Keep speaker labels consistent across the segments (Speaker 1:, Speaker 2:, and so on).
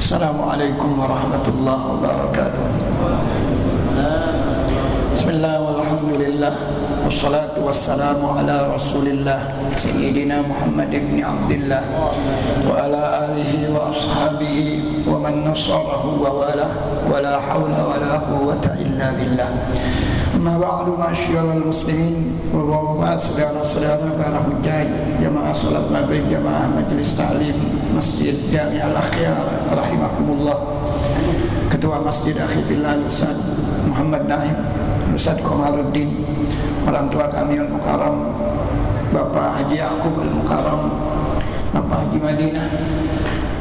Speaker 1: Assalamualaikum warahmatullahi wabarakatuh. Bismillah walhamdulillah wassalatu wassalamu ala rasulillah Sayyidina Muhammad ibn Abdillah wa ala alihi wa ashabihi wa man nasarahu wa walah wa la hawla wa la quwwata illa billah. Amma ba'du, ma'asyiral muslimin wa saudara-saudara para hujjaj jamaah salat maghrib, jamaah majelis ta'lim Masjid Jami' Al-Akhyar rahimakumullah. Ketua Masjid Akhi Fillah Ustaz Muhammad Naim, Ustaz Komaruddin, orang tua kami Al-Mukarram Bapak Haji Yaqub Al-Mukarram, Bapak Haji Madinah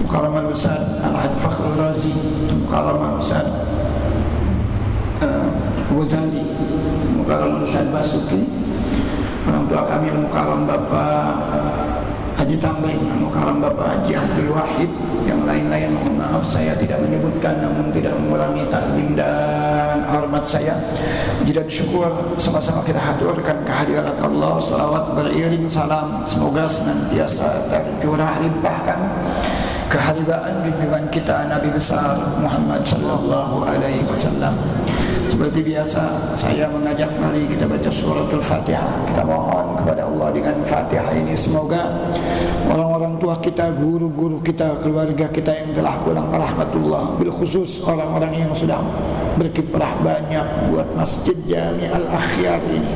Speaker 1: Mukarram Al-Ustaz Al-Haj Fakhrul Razi Mukarram Al-Ustaz Ghazali Mukarram Al-Ustaz Basuki, orang tua kami Al-Mukarram Bapak Haji Tamrin Al-Mukarram Bapak Haji Abdul Wahid, yang lain-lain mohon maaf saya tidak menyebutkan, namun tidak mengurangi takdim dan hormat saya. Puji dan syukur sama-sama kita haturkan kehadirat Allah, salawat beriring salam semoga senantiasa tercurah limpahkan keharibaan junjungan kita Nabi besar Muhammad sallallahu alaihi wasallam. Seperti biasa saya mengajak mari kita baca suratul Fatihah. Kita mohon kepada Allah dengan Fatihah ini semoga orang-orang tua kita, guru-guru kita, keluarga kita yang telah pulang ke rahmatullah, bil khusus orang-orang yang sudah berkiprah banyak buat Masjid Jami' Al-Akhyar ini,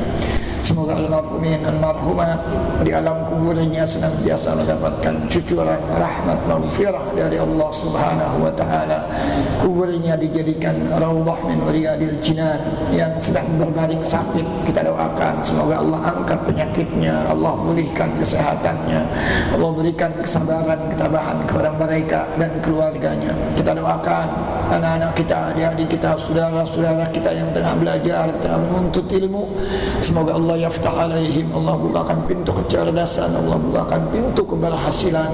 Speaker 1: semoga almarhumin almarhumat di alam kuburnya senantiasa mendapatkan cucuran rahmat maghfirah dari Allah Subhanahu wa taala. Kuburnya dijadikan raudhah min riyadil jinan. Yang sedang berbaring sakit kita doakan semoga Allah angkat penyakitnya, Allah pulihkan kesehatannya, Allah berikan kesabaran ketabahan kepada mereka dan keluarganya. Kita doakan anak-anak kita, adik-adik kita, saudara-saudara kita yang tengah belajar, tengah menuntut ilmu, semoga Allah yaftah alaihim, Allah bukakan pintu kecerdasan, Allah bukakan pintu keberhasilan,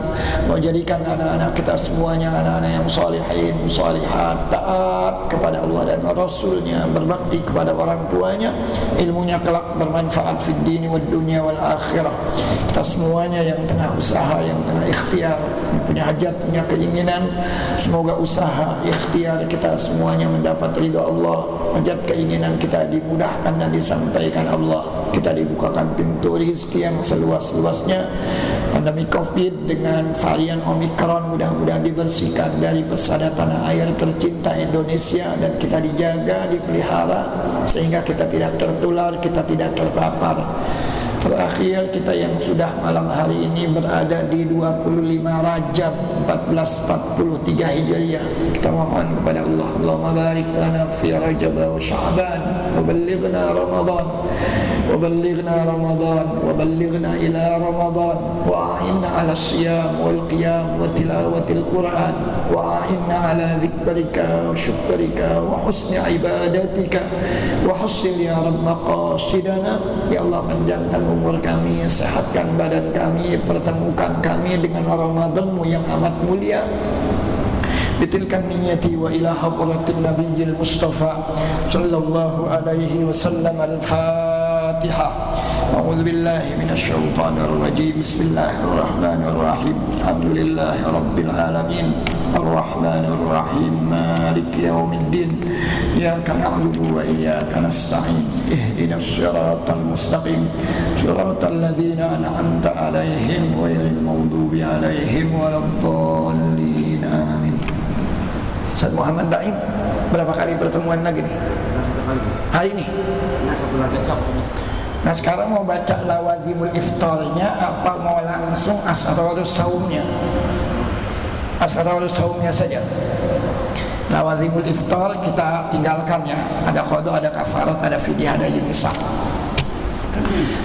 Speaker 1: Allah jadikan anak-anak kita semuanya anak-anak yang salihin, salihat, taat kepada Allah dan Rasulnya, berbakti kepada orang tuanya, ilmunya kelak bermanfaat fid dini wad dunya wal akhirah. Kita semuanya yang tengah usaha, yang tengah ikhtiar, yang punya hajat, punya keinginan, semoga usaha ikhtiar kita semuanya mendapat ridha Allah, hajat keinginan kita dimudahkan dan disampaikan Allah, kita dibukakan pintu rezeki yang seluas-luasnya. Pandemi Covid dengan varian Omikron mudah-mudahan dibersihkan dari persada tanah air tercinta Indonesia, dan kita dijaga, dipelihara sehingga kita tidak tertular, kita tidak terpapar. Terakhir kita yang sudah malam hari ini berada di 25 Rajab 1443 Hijriah, kita mohon kepada Allah, Allahumma barik lana fi Rajab wa Sya'ban wa ballighna Ramadan wa ballighna Ramadan wa ballighna ila Ramadan wa a'inna ala siyam wal qiyam wa tilawatil Quran wa a'inna ala dzikrika wa syukrika wa husni ibadatika wa hasil ya Rabb maqasidana. Ya Allah, panjangkan umur kami, sehatkan badan kami, pertemukan kami dengan Ramadan-Mu yang amat mulia. Bitilkan niyati wa ila hadratin nabiyil mustafa sallallahu alaihi wasallam. Al-Fatihah. A'udzu billahi minasy syaithanir rajim. Bismillahirrahmanirrahim. Alhamdulillahi rabbil alamin. Ar-Rahmanir Rahim. Maliki yaumiddin. Iyyaka na'budu wa iyyaka nasta'in. Ihdinas siratal mustaqim. Siratal ladzina an'amta 'alaihim ghairil maghdubi 'alaihim waladdallin. Amin. Ustaz Muhammad Naim, berapa kali pertemuan lagi nih? Hari ini? Nah sekarang mau baca lawazimul iftarnya apa mau langsung asrarus saumnya? Asrarus saumnya saja. Lawazimul iftar kita tinggalkan ya. Ada qada, ada kafarat, ada fidyah, ada imsak.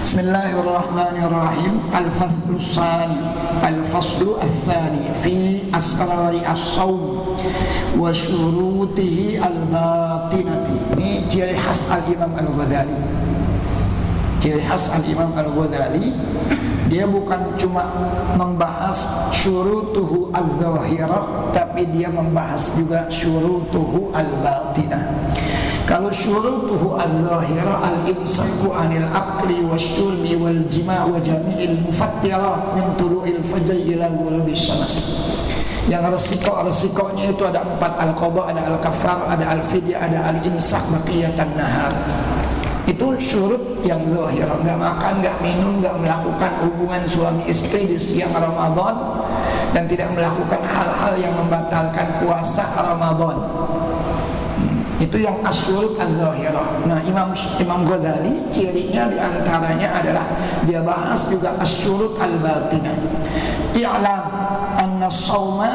Speaker 1: Bismillahirrahmanirrahim. Al-faslu tsani, al-faslu ats-tsani fi asrari as-shaum wa syurutihi al-batinati. Ini ciri khas al-Imam Al-Ghazali. Ciri khas al-Imam Al-Ghazali, dia bukan cuma membahas syurutuhu al-zahirah, tapi dia membahas juga syurutuhu al-batinah. Kalau syurutuhu al-zahirah al-imsaku anil akli wasyurbi wal jima' wa jami'il mufattirat min tulu'il fajr ila ghurubi syams. Yang resikonya itu ada 4, al-qadha, ada al-kafar, ada al-fidyah, ada al-imsak baqiyatan nahar. Itu syurut yang zahir, enggak makan, enggak minum, enggak melakukan hubungan suami istri di siang Ramadan, dan tidak melakukan hal-hal yang membatalkan puasa Ramadan. Itu yang asyurut al-zahirah. Nah, Imam Ghazali cirinya diantaranya adalah dia bahas juga asyurut al-batinah. I'lam anna sawma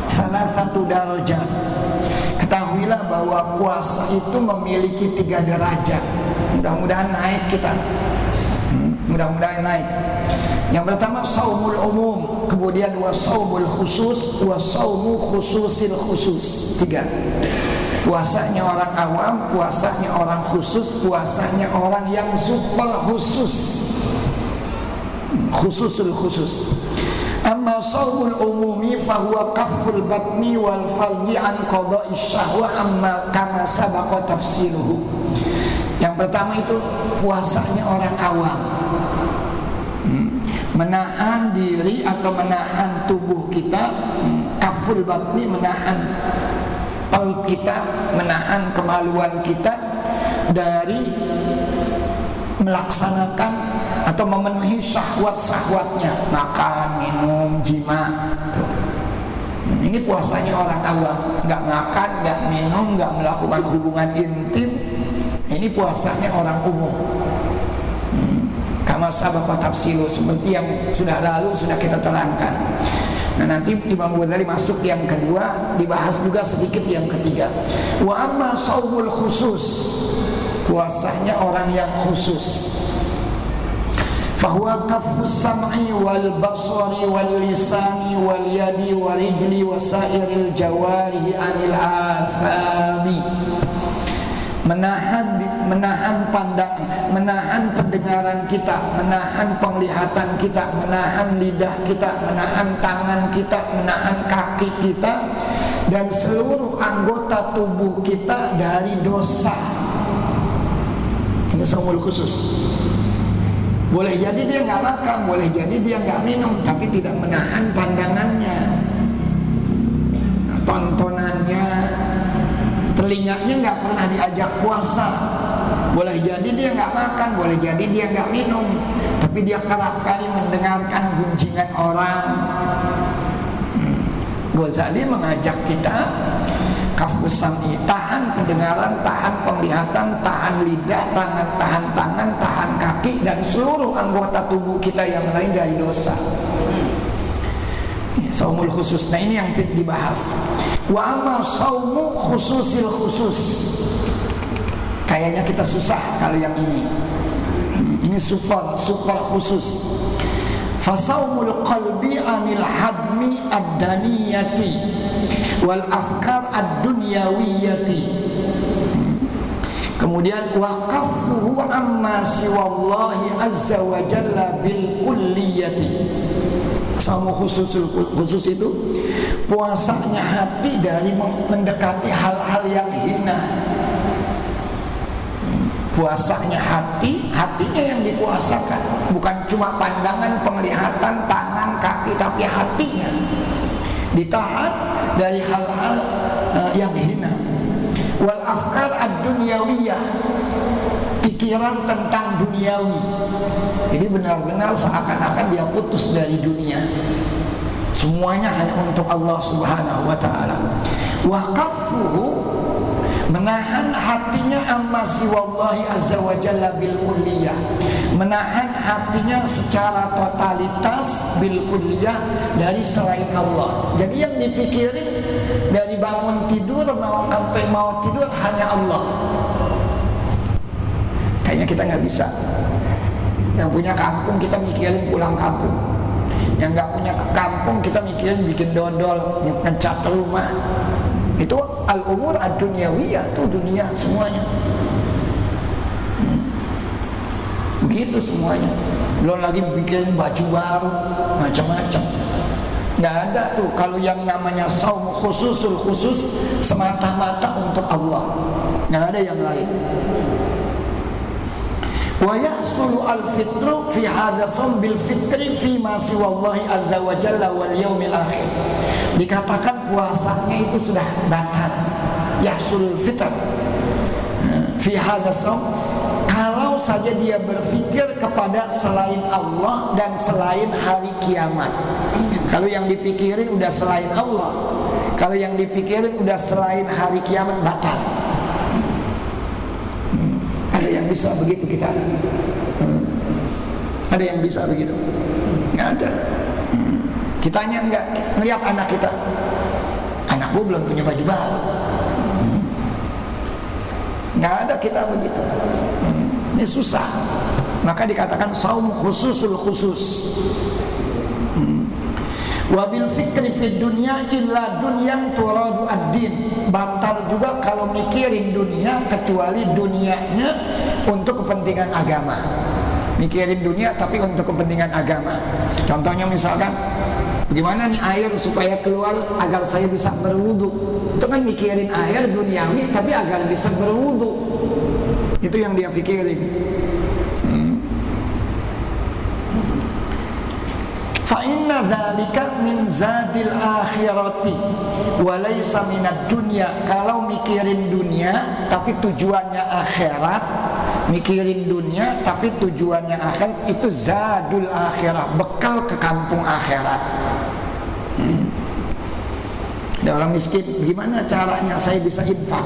Speaker 1: thalathatu darajat. Ketahuilah bahwa puasa itu memiliki 3 derajat. Mudah-mudahan naik kita. Mudah-mudahan naik. Yang pertama saumul umum, kemudian wasaumul khusus, wasaumu khususil khusus. 3. Puasanya orang awam, puasanya orang khusus, puasanya orang yang super khusus. Khususul khusus. Amma saumul umumi fahuwa kafful batni wal farji an qada'is syahwa amma kama sabaqa tafsiluhu. Yang pertama itu puasanya orang awam, menahan diri atau menahan tubuh kita, kafful batni menahan perut kita, menahan kemaluan kita dari melaksanakan atau memenuhi syahwat-syahwatnya, makan, minum, jima. Tuh. Ini puasanya orang awam, nggak makan, nggak minum, nggak melakukan hubungan intim. Ini puasanya orang umum. Kama sabaqa tafsilu, seperti yang sudah lalu sudah kita terangkan. Nah, nanti Imam Ghazali masuk yang kedua, dibahas juga sedikit yang ketiga. Wa amma saumul khusus, puasanya orang yang khusus. Fahuwa kaffus sam'i wal basari wal lisani wal yadi wal rijli wa sairil jawarihi anil athami. Menahan pandang, menahan pendengaran kita, menahan penglihatan kita, menahan lidah kita, menahan tangan kita, menahan kaki kita, dan seluruh anggota tubuh kita dari dosa. Ini saumul khusus. Boleh jadi dia nggak makan, boleh jadi dia nggak minum, tapi tidak menahan pandangannya, tontonannya, telinganya nggak pernah diajak puasa. Boleh jadi dia nggak makan, boleh jadi dia nggak minum, tapi dia kerap kali mendengarkan gunjingan orang. Ghazali mengajak kita kafus sam'i, tahan pendengaran, tahan penglihatan, tahan lidah, tahan tangan, tahan kaki, dan seluruh anggota tubuh kita yang lain dari dosa. Saumul khusus. Nah, ini yang dibahas. Wa amma saumu khususil khusus. Kayaknya kita susah kalau yang ini. Ini super khusus. Fasaumul qalbi anil hadmi ad-daniyati wal afkar ad-dunyawiyati. Kemudian waqafuhu amma siwallahi azza wa jalla bil kulliyati. Sama khusus itu puasanya hati dari mendekati hal-hal yang hina. Puasanya hatinya yang dipuasakan, bukan cuma pandangan, penglihatan, tangan, kaki, tapi hatinya ditahan dari hal-hal yang hina. Wal afkar ad-dunyawiyah, pikiran tentang duniawi. Jadi benar-benar seakan-akan dia putus dari dunia. Semuanya hanya untuk Allah Subhanahu wa taala. Wa qaffuhu, menahan hatinya amma siwallahi azza wa jalla bil kulliyah, menahan hatinya secara totalitas bil kulliyah dari selain Allah. Jadi yang dipikirin dari bangun tidur sampai mau tidur hanya Allah. Kayaknya kita nggak bisa. Yang punya kampung kita mikirin pulang kampung, yang nggak punya kampung kita mikirin bikin dodol, ngecat rumah. Itu al-umur ad-dunyawiyah, itu dunia semuanya. Begitu semuanya. Belum lagi bikin baju baru, macam-macam. Nggak ada tuh. Kalau yang namanya saum khususul khusus, semata-mata untuk Allah, nggak ada yang lain. Wa yahsulu al-fitru fi hadha som bil fikri fi ma siwallahi azza wa jalla wal yaumil akhir. Dikatakan puasanya itu sudah batal. Yahsulul fitr fi hadha som, kalau saja dia berpikir kepada selain Allah dan selain hari kiamat. Kalau yang dipikirin udah selain Allah, kalau yang dipikirin udah selain hari kiamat, batal. Ada yang bisa begitu kita? Ada yang bisa begitu? Nggak ada. Kitanya enggak melihat anak kita. Anak gue belum punya baju baru. Nggak ada kita begitu. Ini susah. Maka dikatakan saum khususul khusus. Wabil fikri fid dunya illa dunyan turadu ad-din. Batal juga kalau mikirin dunia kecuali dunianya untuk kepentingan agama. Mikirin dunia tapi untuk kepentingan agama. Contohnya misalkan, bagaimana nih air supaya keluar agar saya bisa berwudu. Itu kan mikirin air duniawi tapi agar bisa berwudu. Itu yang dia pikirin. Fa inna dzalika min zadil akhirati wa laysa minad dunya. Kalau mikirin dunia tapi tujuannya akhirat, mikirin dunia tapi tujuannya akhirat, itu zadul akhirah, bekal ke kampung akhirat. Ada orang miskin, gimana caranya saya bisa infak?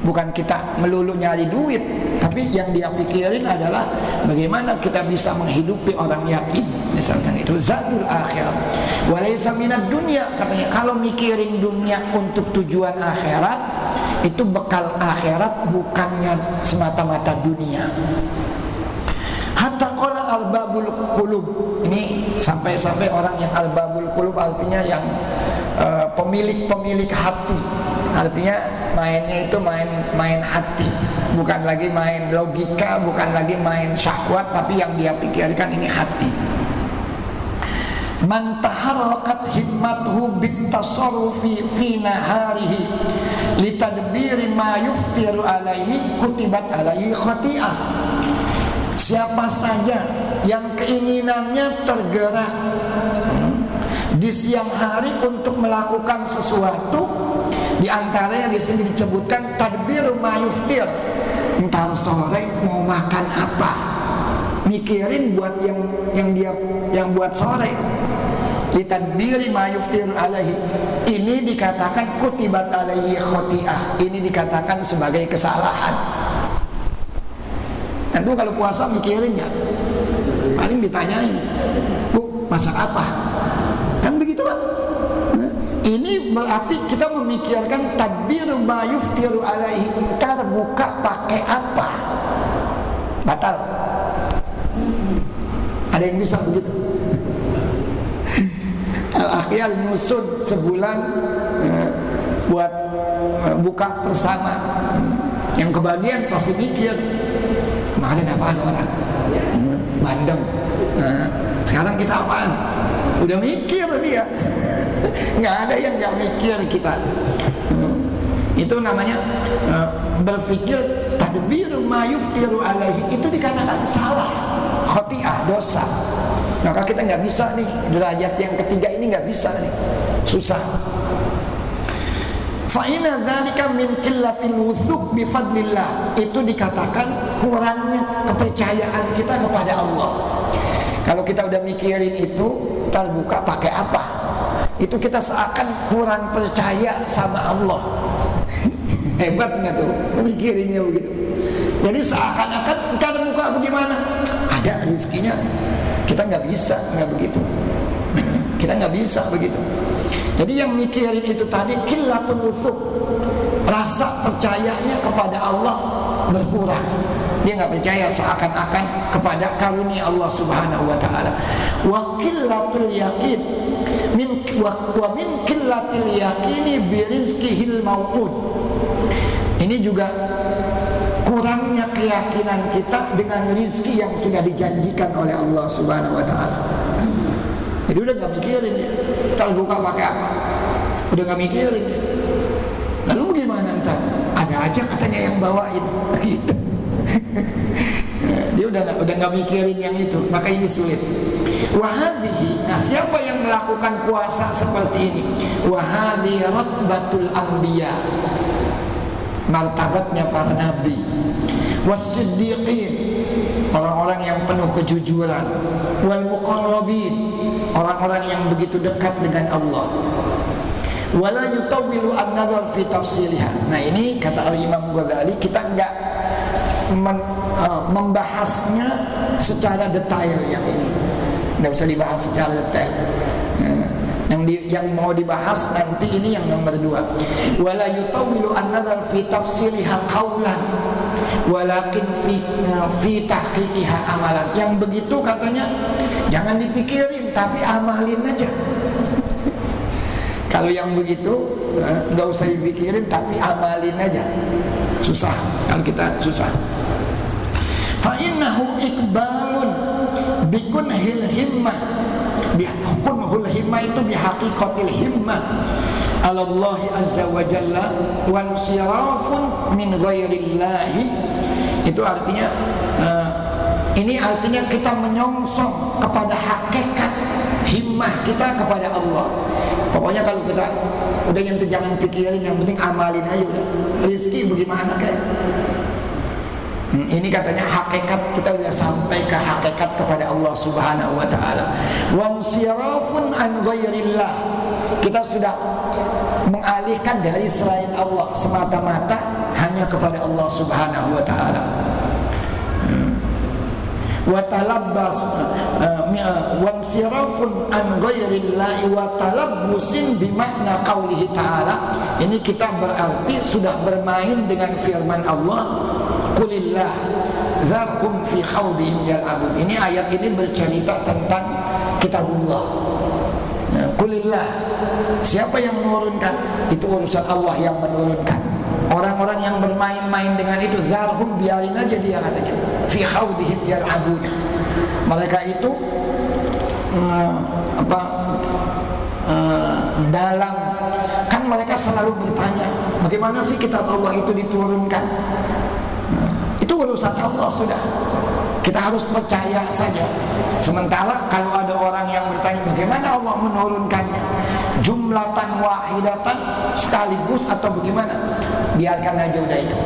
Speaker 1: Bukan kita melulu nyari duit, tapi yang dia pikirin adalah bagaimana kita bisa menghidupi orang yatim. Misalkan itu zadul akhirah. Walaysa minad dunya, katanya kalau mikirin dunia untuk tujuan akhirat, itu bekal akhirat, bukannya semata-mata dunia. Hatta qala albabul qulub. Ini sampai-sampai orang yang albabul qulub artinya yang pemilik hati. Artinya mainnya itu main hati, bukan lagi main logika, bukan lagi main syahwat, tapi yang dia pikirkan ini hati. Man taharrakat himmatuhu bitasarrufi fi naharihi litadbiri ma yuftiru alaihi kutibat alaihi khati'ah. Siapa saja yang keinginannya tergerak di siang hari untuk melakukan sesuatu, di antaranya di sini disebutkan tadbiru ma yuftir. Entar sore mau makan apa, mikirin buat yang buat sore. Litadbiri ma yuftiru alaihi, ini dikatakan kutibat alaihi khati'ah, ini dikatakan sebagai kesalahan. Tentu kalau puasa mikirin nggak? Paling ditanyain, Bu, masak apa? Kan begitu kan? Ini berarti kita memikirkan tadbiru ma yuftiru alaihi, ntar buka pakai apa? Batal. Ada yang bisa begitu? Al-Akhyar nyusun sebulan buat buka bersama. Yang kebagian pasti mikir, kemarin apa ada orang bandeng, sekarang kita apaan? Udah mikir dia. Nggak ada yang nggak mikir kita. Itu namanya berpikir tadbiru ma yuftiru alaihi, itu dikatakan salah, khati'ah, dosa. Maka kita nggak bisa nih, derajat yang ketiga ini nggak bisa nih, susah. Fa inna dzalika min qillatil wuthuq bi fadlillah, itu dikatakan kurangnya kepercayaan kita kepada Allah. Kalau kita udah mikirin itu, terbuka pakai apa? Itu kita seakan kurang percaya sama Allah. Hebat nggak tuh mikirinnya begitu? Jadi seakan-akan ntar buka bagaimana? Ada rezekinya. Kita nggak bisa, nggak begitu. Kita nggak bisa begitu. Jadi yang mikirin itu tadi qillatul wuthuq, rasa percayanya kepada Allah berkurang. Dia nggak percaya seakan-akan kepada karunia Allah Subhanahu wa taala. Wa qillatul yaqin min qillatil yaqini bi rizqihil mau'ud. Ini juga kurangnya keyakinan kita dengan rizki yang sudah dijanjikan oleh Allah Subhanahu wa taala. Jadi udah gak mikirin ya, ntar buka pakai apa, udah gak mikirin ya. Lalu bagaimana ntar? Ada aja katanya yang bawain gitu. Dia udah nggak mikirin yang itu, maka ini sulit. Wahadhihi, nah siapa yang melakukan puasa seperti ini? Wahadhi ratbatul anbiya, martabatnya para nabi. Wassiddiqin, orang-orang yang penuh kejujuran. Wal muqarrabin, orang-orang yang begitu dekat dengan Allah. Wala yutawwilu an-nazar fi tafsiliha. Nah ini kata Al-Imam Ghazali, kita enggak membahasnya secara detail yang ini. Enggak usah dibahas secara detail. Yang mau dibahas nanti ini yang nomor 2. Wala yutawwilu an-nazar fi tafsiliha qawlan walakin fi tahqiqiha amalan. Yang begitu katanya jangan dipikirin tapi amalin aja. Kalau yang begitu nggak usah dipikirin tapi amalin aja. Susah, kalau kita susah. Fa innahu iqbalun bikunhil himmah. Bikunhul himmah itu bihaqiqatil himmah Allah azza wa jalla wa sirafun min ghairillahi. Itu artinya ini artinya kita menyongsong kepada hakikat himmah kita kepada Allah. Pokoknya kalau kita udah yang jangan pikirin, yang penting amalin aja udah. Rezeki bagaimana kayak ini katanya hakikat, kita udah sampai ke hakikat kepada Allah Subhanahu wa taala. Wa sirafun an ghairillah, kita sudah mengalihkan dari selain Allah semata-mata hanya kepada Allah Subhanahu wa taala. Wa talabbas wa sirafun an ghairillahi wa talabbusin bimakna qaulihi ta'ala. Ini kita berarti sudah bermain dengan firman Allah, qulillah zarhum fi khawdihim yal'abun. Ini ayat ini bercerita tentang kitabullah. Qulillah, siapa yang menurunkan? Itu urusan Allah yang menurunkan. Orang-orang yang bermain-main dengan itu, zarhum, biarin aja dia katanya, fi khawdihim yal'abun. Mereka itu dalam, kan mereka selalu bertanya, bagaimana sih kitab Allah itu diturunkan? Itu urusan Allah sudah. Kita harus percaya saja. Sementara kalau ada orang yang bertanya bagaimana Allah menurunkannya, jumlatan wahidatan, sekaligus atau bagaimana, biarkan aja udah itu.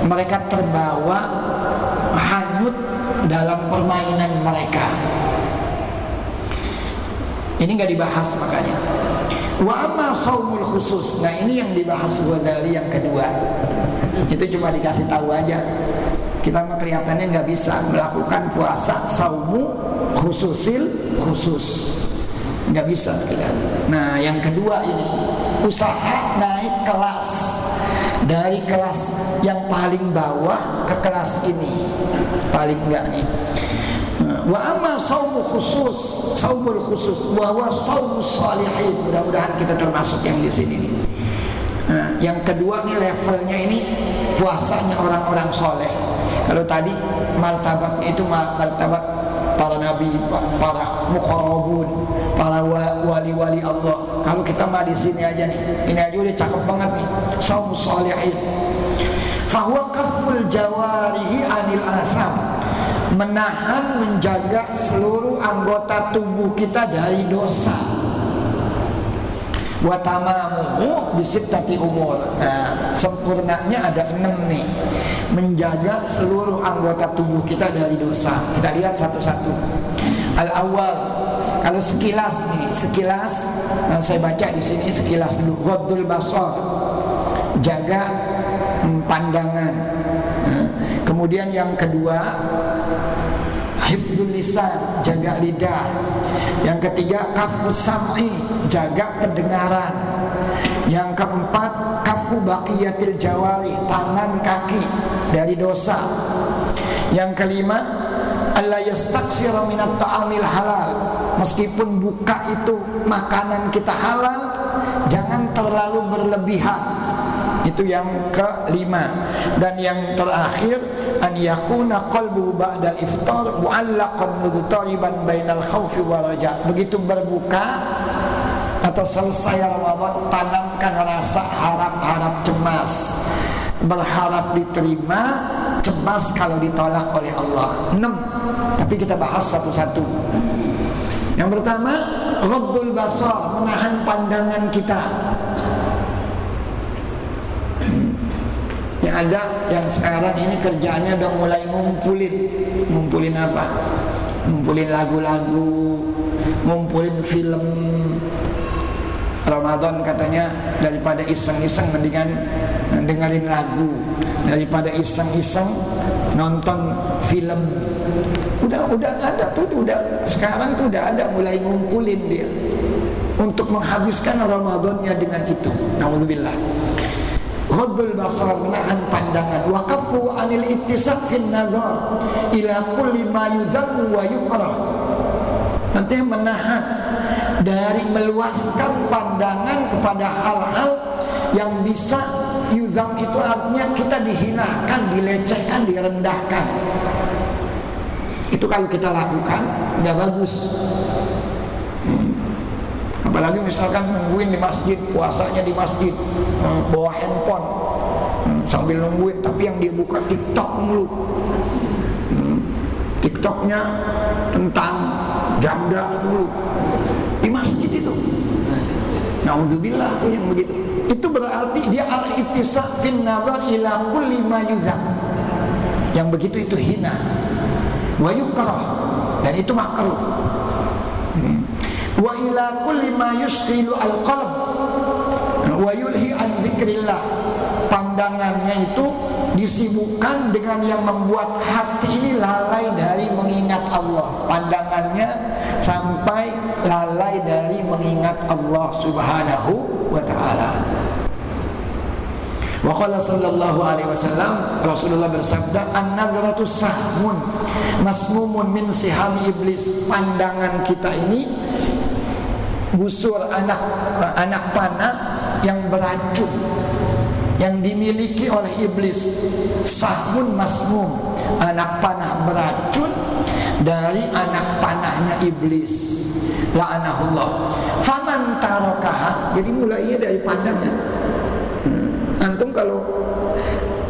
Speaker 1: Mereka terbawa hanyut dalam permainan mereka. Ini nggak dibahas makanya. Wa amma shaumul khusus. Nah ini yang dibahas Ghazali yang kedua. Itu cuma dikasih tahu aja. Kita mah kelihatannya nggak bisa melakukan puasa saumu khususil khusus, nggak bisa kita. Nah yang kedua ini usaha naik kelas dari kelas yang paling bawah ke kelas ini paling enggak nih. Wa amma saumu khusus, saumul khusus, wa huwa saumus shalihin. Mudah-mudahan kita termasuk yang di sini nih. Nah, yang kedua nih levelnya ini puasanya orang-orang soleh. Kalau tadi martabatnya itu martabat para nabi, para muqarrabun, para wali-wali Allah. Kalau kita mah di sini aja nih, ini aja udah cakep banget nih. Saumus shalihin. Fahuwa kafful jawarihi anil atham, menahan, menjaga seluruh anggota tubuh kita dari dosa. Wa tamamuhu bisittati umur. Nah, sempurnanya ada 6 nih. Menjaga seluruh anggota tubuh kita dari dosa. Kita lihat satu-satu. Al-awwal, kalau sekilas nih, saya baca di sini sekilas dulu. Ghaddul basar, jaga pandangan. Kemudian yang kedua, hifdzul lisan, jaga lidah. Yang ketiga, kafus sam'i, jaga pendengaran. Yang keempat, kafu baqiyatil jawari, tangan kaki dari dosa. Yang kelima, alla yastaksira minat ta'amil halal, meskipun buka itu makanan kita halal, jangan terlalu berlebihan. Itu yang kelima. Dan yang terakhir, an yakuna qalbu ba'dal iftar mu'allaqan mudtariban bainal khaufi wa raja. Begitu berbuka atau selesai Ramadan, tanamkan rasa harap-harap cemas, berharap diterima, cemas kalau ditolak oleh Allah. 6, tapi kita bahas satu-satu. Yang pertama, ghaddul basar, menahan pandangan kita. Yang ada yang sekarang ini kerjaannya udah mulai ngumpulin apa? Ngumpulin lagu-lagu, ngumpulin film. Ramadan katanya daripada iseng-iseng mendingan dengerin lagu, daripada iseng-iseng nonton film. Udah ada tuh, sekarang tuh udah ada mulai ngumpulin dia untuk menghabiskan Ramadannya dengan itu. Nauzubillah. Ghaddul basar, menahan pandangan. Wa kaffu anil ittisaq fin nazar ila kulli ma yudhammu wa yukrah. Nanti menahan dari meluaskan pandangan kepada hal-hal yang bisa yudham, itu artinya kita dihinakan, dilecehkan, direndahkan. Itu kalau kita lakukan nggak bagus. Apalagi misalkan nungguin di masjid, puasanya di masjid, bawa handphone sambil nungguin, tapi yang dia buka TikTok mulu. TikToknya tentang janda mulu di masjid itu. Nauzubillah tuh yang begitu. Itu berarti dia al-ittisaq fin nazar ila kulli ma yuzam. Yang begitu itu hina. Wa yukrah, dan itu makruh. Wa ila kulli ma yushghilu al-qalb wa yulhi an dzikrillah. Pandangannya itu disibukkan dengan yang membuat hati ini lalai dari mengingat Allah. Pandangannya sampai lalai dari mengingat Allah Subhanahu wa ta'ala. Wa qala sallallahu alaihi wasallam, Rasulullah bersabda, an-nadratu sahmun masmumun min sihami iblis. Pandangan kita ini busur anak panah yang beracun, yang dimiliki oleh iblis. Sahmun masmum, anak panah beracun dari anak panahnya iblis. La'anahullah. Faman tarakaha, jadi mulainya dari pandangan. Antum kalau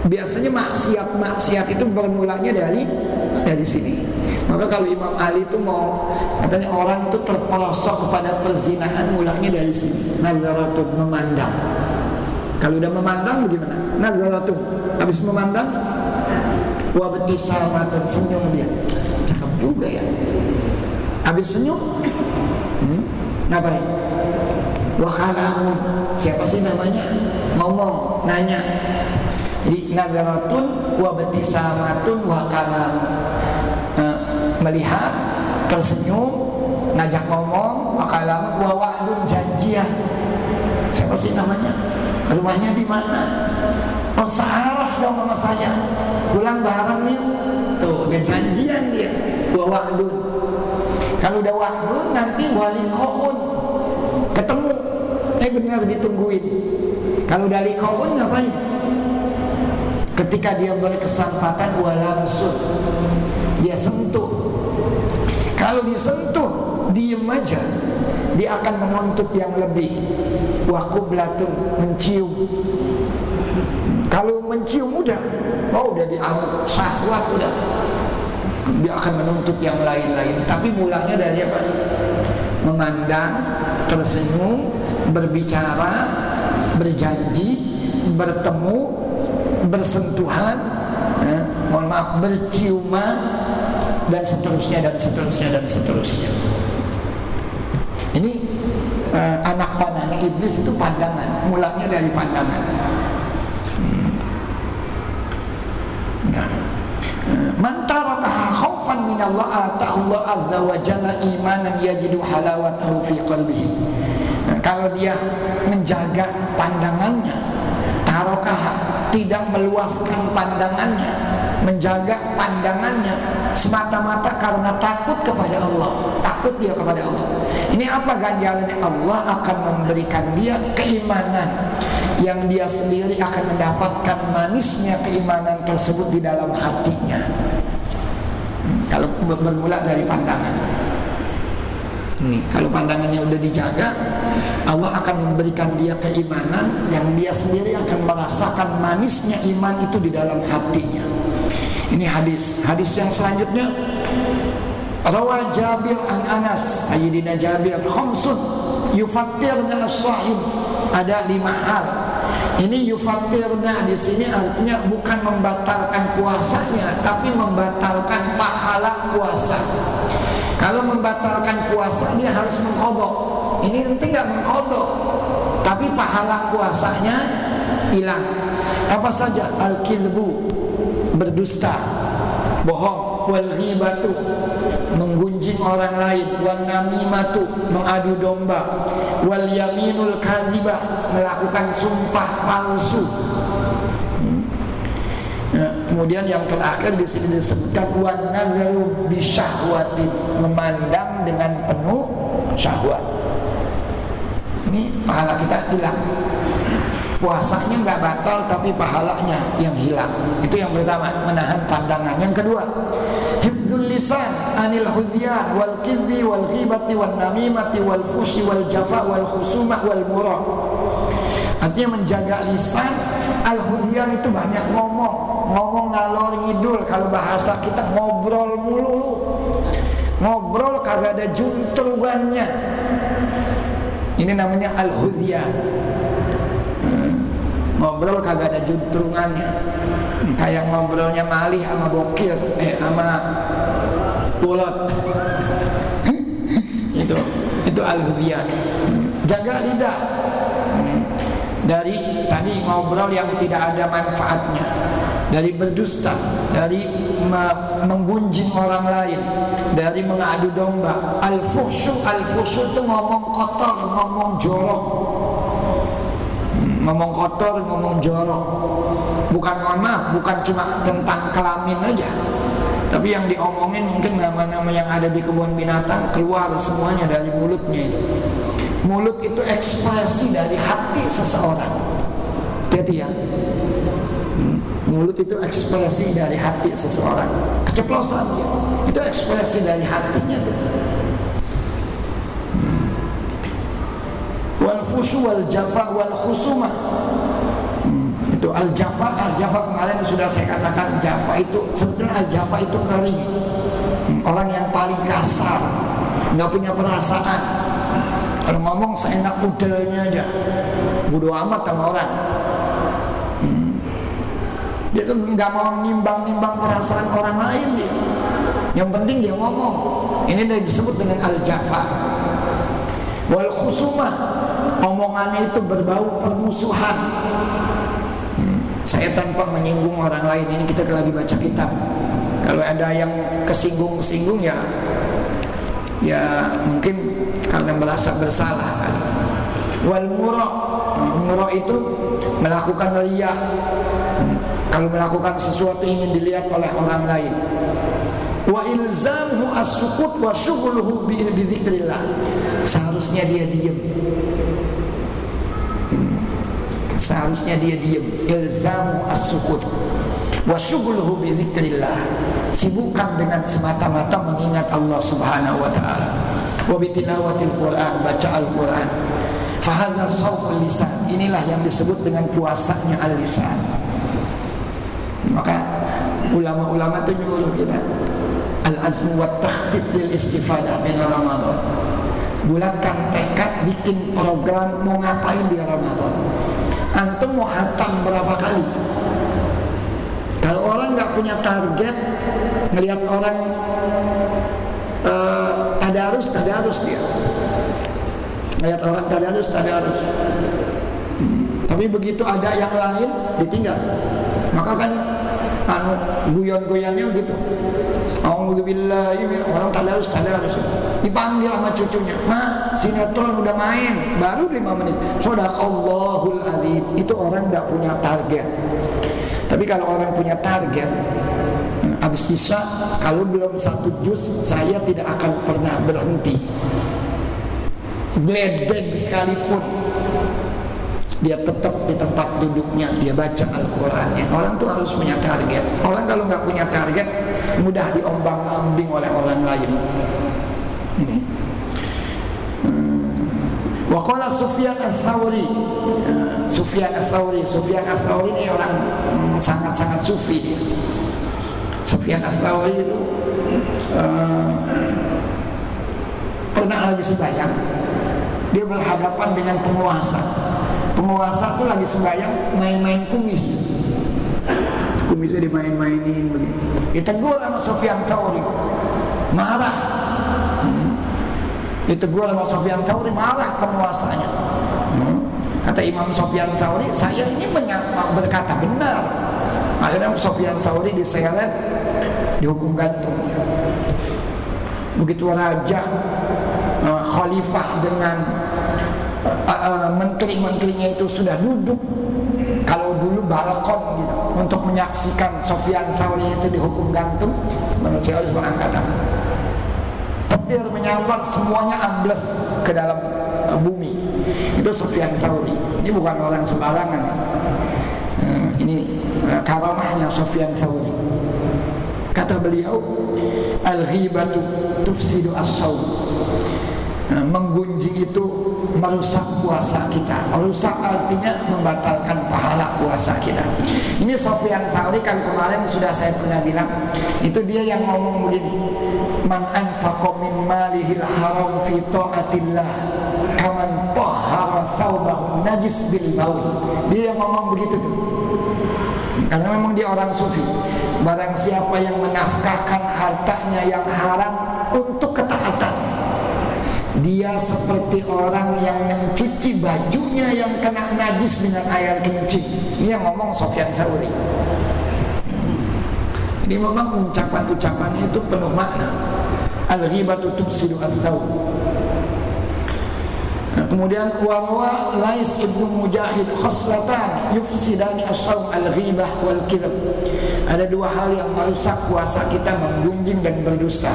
Speaker 1: biasanya maksiat itu bermulanya dari sini. Maka kalau Imam Ali itu mau, katanya orang itu terperosok kepada perzinahan, mulanya dari sini. Nazaratun, memandang. Kalau udah memandang bagaimana? Nazaratun, habis memandang, wabtisamatun, senyum dia. Cakep juga ya. Habis senyum, ngapain? Wakalamun, siapa sih namanya? Ngomong, nanya. Jadi nazaratun, wabtisamatun, wakalamun. Melihat, tersenyum, ngajak ngomong, wakalamun, wa'dun, janjian. Siapa sih namanya? Rumahnya di mana? Oh, searah dong sama saya. Pulang bareng yuk. Tuh, udah janjian dia. Wa'dun. Kalau udah wa'dun, nanti waliqaun. Ketemu. Benar ditungguin. Kalau udah liqaun ngapain? Ketika dia berkesempatan langsung dia sentuh. Kalau disentuh, diem aja, dia akan menuntut yang lebih. Wa qublatun, mencium. Kalau mencium udah dianggap syahwat udah. Dia akan menuntut yang lain-lain. Tapi mulanya dari apa? Memandang, tersenyum, berbicara, berjanji, bertemu, bersentuhan, berciuman, dan seterusnya. Ini anak panahnya iblis itu pandangan, mulanya dari pandangan. Man tarakaha khaufan min Allah atahu Allah azza wa jalla imanan yajidu halawatahu fi qalbihi. Kalau dia menjaga pandangannya, tarakaha, tidak meluaskan pandangannya, menjaga pandangannya semata-mata karena takut kepada Allah, takut dia kepada Allah. Ini apa ganjarannya? Allah akan memberikan dia keimanan yang dia sendiri akan mendapatkan manisnya keimanan tersebut di dalam hatinya. Kalau bermula dari pandangan. Nih, kalau pandangannya udah dijaga, Allah akan memberikan dia keimanan yang dia sendiri akan merasakan manisnya iman itu di dalam hatinya. Ini hadis. Hadis yang selanjutnya, rawa Jabir an Anas, Sayyidina Jabir, khamsun yufattirna as-sahib. Ada 5 hal. Ini yufattirna di sini artinya bukan membatalkan puasanya, tapi membatalkan pahala puasa. Kalau membatalkan puasa dia harus mengqadha. Ini nanti nggak mengqadha, tapi pahala puasanya hilang. Apa saja? Al-kidbu, berdusta, bohong, wal ghibatu, menggunjing orang lain, wan namimatu, mengadu domba, wal yaminul kadzibah, melakukan sumpah palsu. Kemudian yang terakhir di sini disebutkan wan nazaru bi syahwatin, memandang dengan penuh syahwat. Ini pahala kita hilang. Puasanya nggak batal tapi pahalanya yang hilang. Itu yang pertama, menahan pandangan. Yang kedua, hifdzul lisan anil hudyan wal kidbi wal ghibati wan namimati wal fushi wal jafa wal khusumah wal murah. Artinya menjaga lisan. Al-hudyan itu banyak ngomong ngalor ngidul. Kalau bahasa kita ngobrol mulu lu. Ngobrol kagak ada juntrugannya. Ini namanya al-hudyan. Ngobrol kagak ada juntrungannya. Kayak ngobrolnya malih sama bokir, sama pulot. Itu al-hudyan. Jaga lidah dari tadi ngobrol yang tidak ada manfaatnya, dari berdusta, dari menggunjing orang lain, dari mengadu domba. Al-fuhsyu itu ngomong kotor, ngomong jorok. Ngomong kotor, ngomong jorok. Bukan, mohon maaf, bukan cuma tentang kelamin aja, tapi yang diomongin mungkin nama-nama yang ada di kebun binatang keluar semuanya dari mulutnya itu. Mulut itu ekspresi dari hati seseorang. Jadi ya, mulut itu ekspresi dari hati seseorang. Keceplosan dia, itu ekspresi dari hatinya tuh. Wal fushu wal jafa wal khusumah. Itu al-jafa kemarin sudah saya katakan. Jafa itu sebetulnya al-jafa itu kering. Orang yang paling kasar, nggak punya perasaan. Kalau ngomong seenak udelnya aja, bodo amat sama orang. Dia tuh nggak mau nimbang-nimbang perasaan orang lain dia. Yang penting dia ngomong. Ini disebut dengan al-jafa. Wal khusumah, omongannya itu berbau permusuhan. Saya tanpa menyinggung orang lain, ini kita lagi baca kitab. Kalau ada yang kesinggung-singgung ya mungkin karena merasa bersalah kali. Wal murah itu melakukan riya. Kalau melakukan sesuatu ingin dilihat oleh orang lain. Wa ilzamhu as-sukut wa syughluhu bi dzikrillah. Seharusnya dia diam. Seharusnya dia diam. Ilzamu as-sukut wa syughluhu bi dzikrillah. Sibukkan dengan semata-mata mengingat Allah Subhanahu wa taala. Wa bi tilawatil Quran, baca Al-Quran. Fa hadza shaumul lisan. Inilah yang disebut dengan puasanya al-lisan. Maka ulama-ulama itu nyuruh kita al-azmu wa takhtit lil istifadah min Ramadan. Bulatkan tekad bikin program mau ngapain di Ramadan. Antum mau hatam berapa kali? Kalau orang nggak punya target, ngelihat orang tadarus dia. Ngelihat orang tadarus. Tapi begitu ada yang lain ditinggal. Maka kan guyon-goyannya gitu. A'udzubillahi min, orang tadarus. Dipanggil sama cucunya, "Ma, sinetron udah main, baru 5 menit." Shadaqallahul adzim. Itu orang enggak punya target. Tapi kalau orang punya target, habis isya kalau belum 1 juz saya tidak akan pernah berhenti. Gledek sekalipun dia tetap di tempat duduknya, dia baca Al-Qurannya. Orang tuh harus punya target. Orang kalau nggak punya target mudah diombang-ambing oleh orang lain. Ini Waqala Sufyan Ats-Tsauri. Sufyan Ats-Tsauri ini orang sangat-sangat sufi dia. Sufyan Ats-Tsauri itu pernah lagi sembahyang, dia berhadapan dengan penguasa. Penguasa tuh lagi sembahyang main-main kumisnya dimain-mainin begini. Ditegur sama Sufyan Ats-Tsauri, marah. Ditegur sama Sufyan Ats-Tsauri, marah penguasanya. Kata Imam Sufyan Ats-Tsauri, saya ini berkata benar. Akhirnya Sufyan Ats-Tsauri diseret, dihukum gantung. Begitu raja, khalifah dengan menteri-menterinya itu sudah duduk, kalau dulu balkon gitu, untuk menyaksikan Sufyan Ats-Tsauri itu dihukum gantung, maka saya harus mengangkat tangan. Petir menyambar, semuanya ambles ke dalam bumi. Itu Sufyan Ats-Tsauri. Ini bukan orang sembarangan. Ini karamahnya Sufyan Ats-Tsauri. Kata beliau, al-ghibatu tufsidu as-shaum. Menggunjing itu merusak puasa kita. Merusak artinya membatalkan pahala puasa kita. Ini Sufyan Ats-Tsauri kan kemarin sudah saya pernah bilang, itu dia yang ngomong begini, man anfaqa min malihil haram fi ta'atillah kaman tahhara thawbahu najis bil baul. Dia yang ngomong begitu tuh. Karena memang dia orang sufi. Barang siapa yang menafkahkan hartanya yang haram untuk ketaatan, dia seperti orang yang mencuci bajunya yang kena najis dengan air kencing. Ini yang ngomong Sufyan Ats-Tsauri. Jadi memang ucapan-ucapannya itu penuh makna. Al-ghibatu tufsidu ats-tsawm. Kemudian warwa Lais ibnu Mujahid khoslatan yufsidani as-shaum al-ghibah wal kidhab. Ada dua hal yang merusak puasa kita, menggunjing dan berdusta.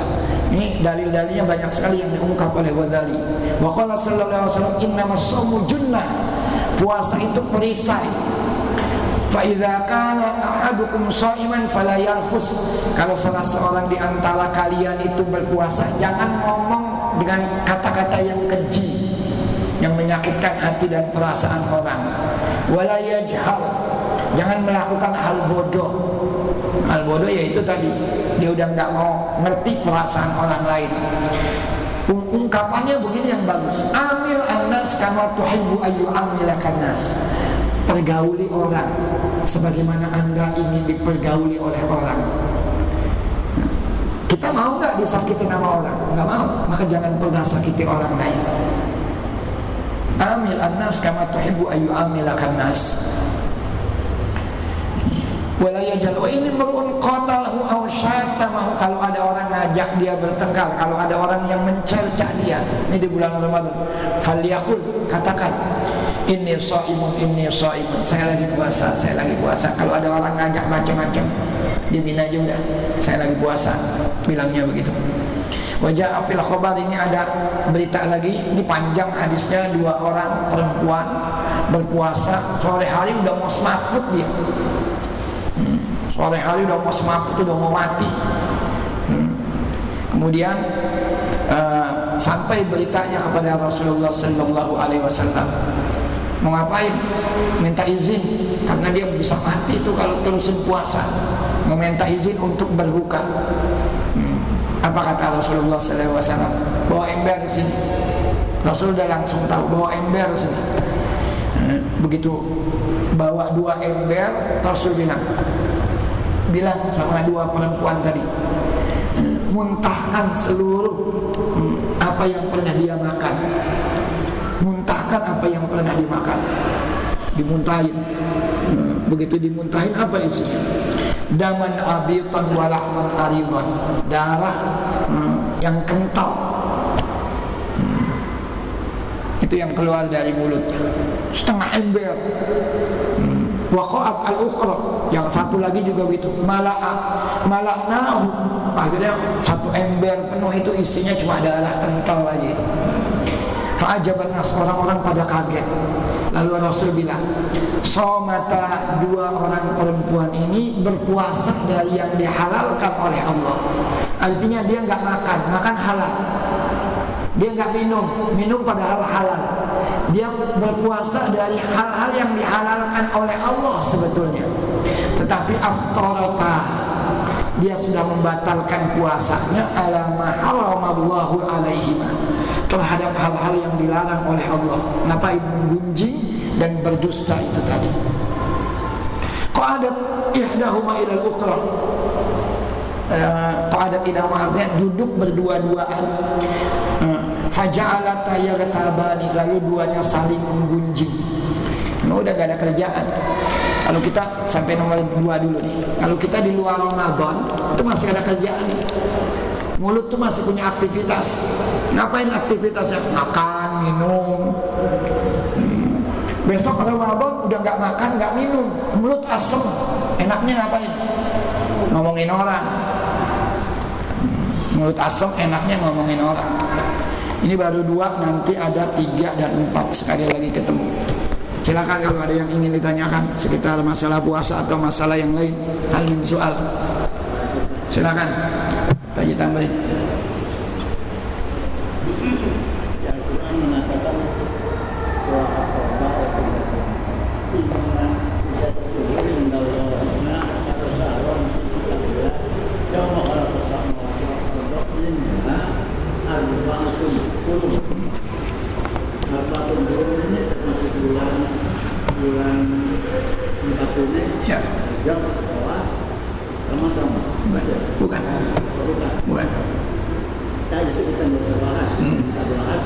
Speaker 1: Ini dalil-dalilnya banyak sekali yang diungkap oleh Ghazali. Wa qala sallallahu alaihi wasallam innamas shaumu junnah. Puasa itu perisai. Fa idza kana ahadukum shaiman fala yarfus. Kalau salah seorang di antara kalian itu berpuasa, jangan ngomong dengan kata-kata yang keji, yang menyakitkan hati dan perasaan orang. Wala yajhal, jangan melakukan hal bodoh. Hal bodoh yaitu tadi, dia udah nggak mau ngerti perasaan orang lain. Ungkapannya begini yang bagus, amil annas kama tuhibbu ayu amilakan nas. Pergauli orang sebagaimana Anda ingin dipergauli oleh orang. Kita mau nggak disakiti nama orang? Nggak mau, maka jangan pernah sakiti orang lain. Amil annas kama tuhibbu ayu amilakan nas. Wala yajal wa ini mar'un qatalahu aw syatamahu. Kalau ada orang ngajak dia bertengkar, kalau ada orang yang mencerca dia, ini di bulan Ramadan, falyaqul, katakan inni shaimun, saya lagi puasa, saya lagi puasa. Kalau ada orang ngajak macam-macam, dimin aja udah, saya lagi puasa, bilangnya begitu. Wajah fil khabar, ini ada berita lagi, ini panjang hadisnya, dua orang perempuan berpuasa, sore hari udah mau semaput dia. Sore hari udah mau semaput, udah mau mati. Kemudian sampai beritanya kepada Rasulullah Sallallahu Alaihi Wasallam. Mau ngapain? Minta izin, karena dia bisa mati itu kalau terusin puasa. Mau minta izin untuk berbuka. Apa kata Rasulullah Sallallahu Alaihi Wasallam? Bawa ember di sini. Rasul udah langsung tahu, bawa ember di sini. Begitu bawa dua ember, Rasul bilang sama dua perempuan tadi, muntahkan seluruh apa yang pernah dia makan. Muntahkan apa yang pernah dimakan. Dimuntahin. Begitu dimuntahin, apa isinya? Daman abitan walahman aridan, darah yang kental. Itu yang keluar dari mulutnya, setengah ember. Waqa'at al-ukhra, yang satu lagi juga begitu, mala'nahu, akhirnya satu ember penuh itu isinya cuma darah kental lagi itu. Fa'ajaban nas, orang-orang pada kaget. Lalu Rasul bilang, somata, dua orang perempuan ini berpuasa dari yang dihalalkan oleh Allah. Artinya dia nggak makan halal. Dia nggak minum padahal halal. Dia berpuasa dari hal-hal yang dihalalkan oleh Allah sebetulnya. Tetapi aftarata, dia sudah membatalkan puasanya ala ma haramallahu alaihima, terhadap hal-hal yang dilarang oleh Allah. Ngapain menggunjing dan berdusta itu tadi. Qa'adat ihdahuma ilal ukhra. Qa'adat ihdahuma artinya duduk berdua-duaan. Faja'alata yaghtabani, lalu duanya saling menggunjing. Udah gak ada kerjaan. Kalau kita sampai nomor 2 dulu nih. Kalau kita di luar Ramadan itu masih ada kerjaan nih. Mulut tuh masih punya aktivitas. Ngapain aktivitasnya? Makan, minum. Besok Ramadan udah gak makan, gak minum, mulut asem. Enaknya ngapain? Ngomongin orang. Mulut asem, enaknya ngomongin orang. Ini baru 2, nanti ada 3 dan 4 sekali lagi ketemu. Silakan kalau ada yang ingin ditanyakan sekitar masalah puasa atau masalah yang lain, hal min soal. Silakan. Tanya tambahin.
Speaker 2: Yang Quran mengatakan surah At-Taubah ayat 3 kita tersebut mendawanya satu sahron yang mengarah ke sama untuk minha arba'atun hurum. Arba'atun hurum ini termasuk bulan 4 ini
Speaker 1: Ya.
Speaker 2: yang bahwa Ramadan.
Speaker 1: Bukan.
Speaker 2: Tadi itu kita bisa bahas. Kita bahas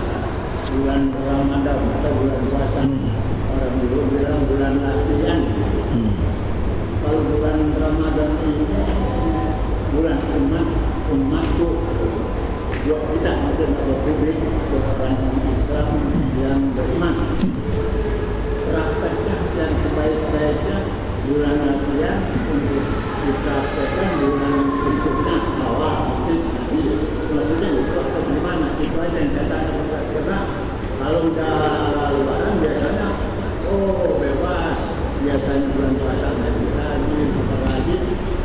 Speaker 2: bulan Ramadan atau bulan puasa. Orang dulu bilang bulan latihan. Kalau bulan Ramadan ini bulan umatku. Buat kita maksudnya buat publik, buat orang Islam yang beriman. Prakteknya yang sebaik-baiknya bulan latihan untuk dipraktekkan bulan berikutnya awal nanti maksudnya itu atau gimana, itu aja yang saya tanya. Karena kalau udah lebaran biasanya bebas, biasanya bulan puasa lagi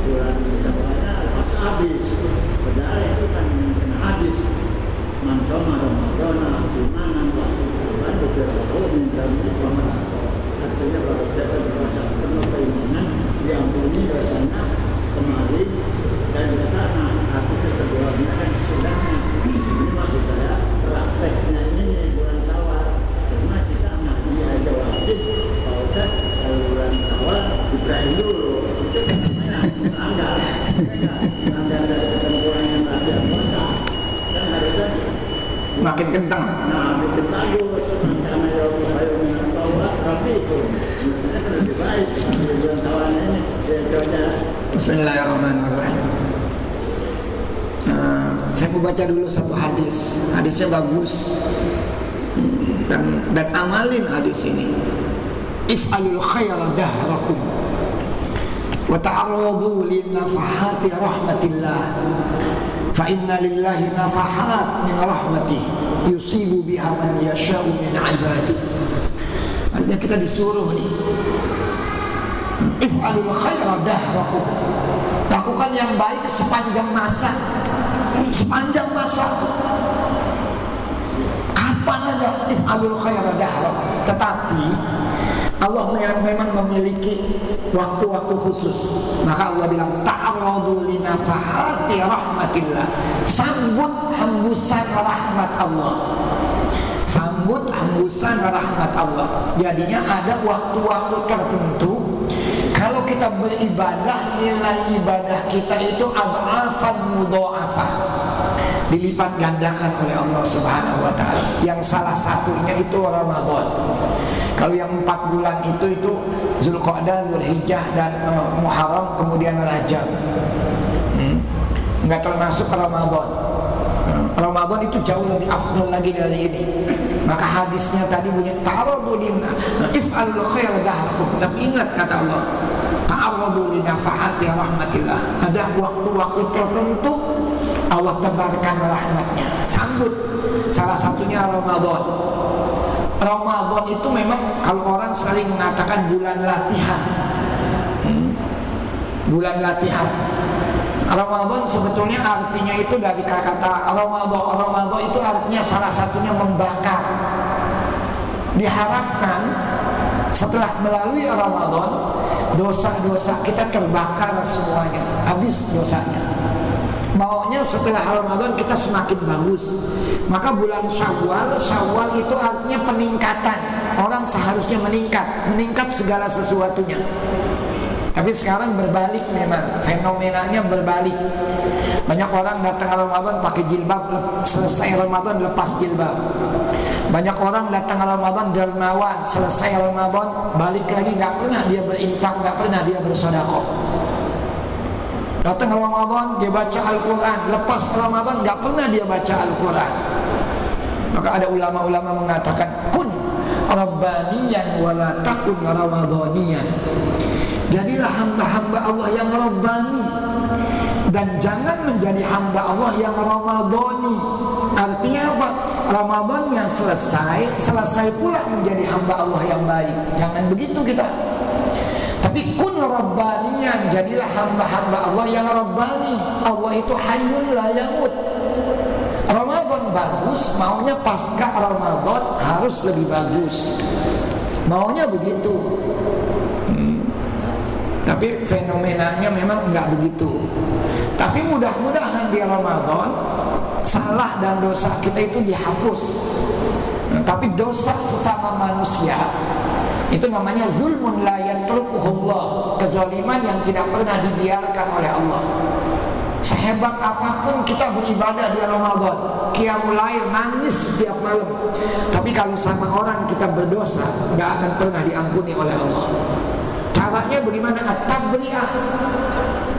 Speaker 2: bulan puasa pas habis, padahal itu kan kena habis. Mansoma Ramadan imanan pasti sabar beberapa minta Ramadan. Artinya kalau kita berpuasa penuh keimanan diampuni dosanya kemarin dan di sana, artinya sebelumnya kan sudahnya. Ini maksud saya prakteknya ini bulan Syawal, karena kita nabi aja wajib Pak Ustaz kalau bulan Syawal Ibrahim dulu, itu kan namanya melanggar dari ketentuan yang latihan puasa kan harusnya
Speaker 1: Makin kentang.
Speaker 2: Nah, bikin bagus karena ya saya minat tahu rapi itu maksudnya kan lebih baik di bulan Syawal ini dia.
Speaker 1: Bismillahirrahmanirrahim. Saya mau baca dulu satu hadis. Hadisnya bagus. Dan amalin hadis ini. If'alul khaira dahrakum wa ta'arradu lin nafahati rahmatillah. Fa inna lillahi nafahat min rahmatih yusibu biha man yasha'u min ibadih. Artinya kita disuruh nih, if'alul khaira dahrakum, lakukan yang baik sepanjang masa. Sepanjang masa kapan aja if'alul khaira dahrakum. Tetapi Allah memang memiliki waktu-waktu khusus. Maka Allah bilang ta'arradu li nafahati rahmatillah, sambut hembusan rahmat Allah. Sambut hembusan rahmat Allah. Jadinya ada waktu-waktu tertentu kalau kita beribadah, nilai ibadah kita itu adhafan mudha'afah, dilipat gandakan oleh Allah Subhanahu wa taala. Yang salah satunya itu Ramadan. Kalau yang 4 bulan itu Zulqa'dah, Zulhijjah dan Muharram, kemudian Rajab. Enggak termasuk Ramadan. Ramadan itu jauh lebih afdal lagi dari ini. Maka hadisnya tadi bunyi ta'arradu lina if'alul khaira dahrakum. Tapi ingat kata Allah, ta'arradu lina fahati rahmatillah. Ada waktu-waktu tertentu Allah tebarkan rahmatnya. Sambut. Salah satunya Ramadan. Ramadan itu memang kalau orang sering mengatakan bulan latihan. Bulan latihan. Ramadan sebetulnya artinya itu dari kata Ramadan. Ramadan itu artinya salah satunya membakar. Diharapkan setelah melalui Ramadan dosa-dosa kita terbakar semuanya, habis dosanya. Maunya setelah Ramadan kita semakin bagus. Maka bulan Syawal itu artinya peningkatan. Orang seharusnya meningkat segala sesuatunya. Tapi sekarang berbalik, memang fenomenanya berbalik. Banyak orang datang Ramadan pakai jilbab, selesai Ramadan lepas jilbab. Banyak orang datang Ramadan dermawan, selesai Ramadan balik lagi, nggak pernah dia berinfak, nggak pernah dia bersedekah. Datang Ramadan dia baca Al-Quran, lepas Ramadan nggak pernah dia baca Al-Quran. Maka ada ulama-ulama mengatakan, kun rabbaniyan wala takun ramadhaniyan. Jadilah hamba-hamba Allah yang rabbani, dan jangan menjadi hamba Allah yang ramadhani. Artinya apa? Ramadan yang selesai pula menjadi hamba Allah yang baik. Jangan begitu kita. Tapi kun rabbaniyan, jadilah hamba-hamba Allah yang rabbani. Allah itu hayyun la yamut. Ramadan bagus, maunya pasca Ramadan harus lebih bagus. Maunya begitu. Tapi fenomenanya memang enggak begitu. Tapi mudah-mudahan di Ramadan salah dan dosa kita itu dihapus. Tapi dosa sesama manusia itu namanya zulmun la yatrukuhullah, kezaliman yang tidak pernah dibiarkan oleh Allah. Sehebat apapun kita beribadah di Ramadan, qiyamul lail, nangis setiap malam, tapi kalau sama orang kita berdosa, nggak akan pernah diampuni oleh Allah. Caranya bagaimana? At-tabri'ah,